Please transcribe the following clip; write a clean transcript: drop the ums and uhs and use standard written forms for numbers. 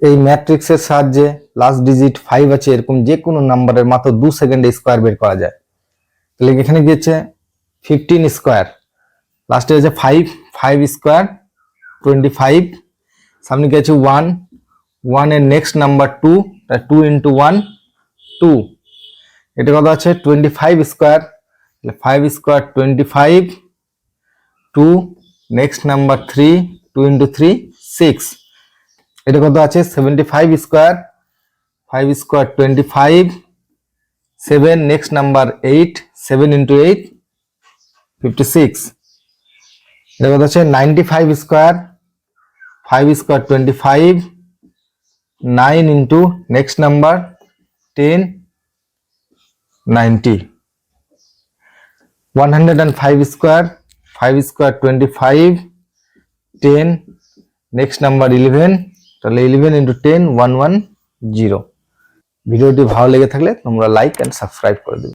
এই ম্যাট্রিক্সের সাহায্যে লাস্ট ডিজিট 5 আছে এরকম যে কোনো নাম্বারের মাত্র 2 সেকেন্ডে স্কোয়ার বের করা যায়। তাহলে এখানে কি হচ্ছে 15 স্কোয়ার, লাস্টে হচ্ছে 5 স্কোয়ার 25, সামনে কি আছে 1 এর নেক্সট নাম্বার 2, 2 ইন্টু 1 2, এটা কত আছে 25 square, 5 square 25, 2 next number 3, 2 into 3 6, এটা কত আছে 75 square, 5 square 25, 7 next number 8, 7 into 8 56, এটা কত আছে 95 square, 5 square 25, 9 into next number 10 90, 105 square, 5 square 25, 10 next number 11, তাহলে 11 ইন্টু 10 110। ভিডিওটি ভালো লেগে থাকলে তোমরা লাইক এন্ড সাবস্ক্রাইব করে দেবে।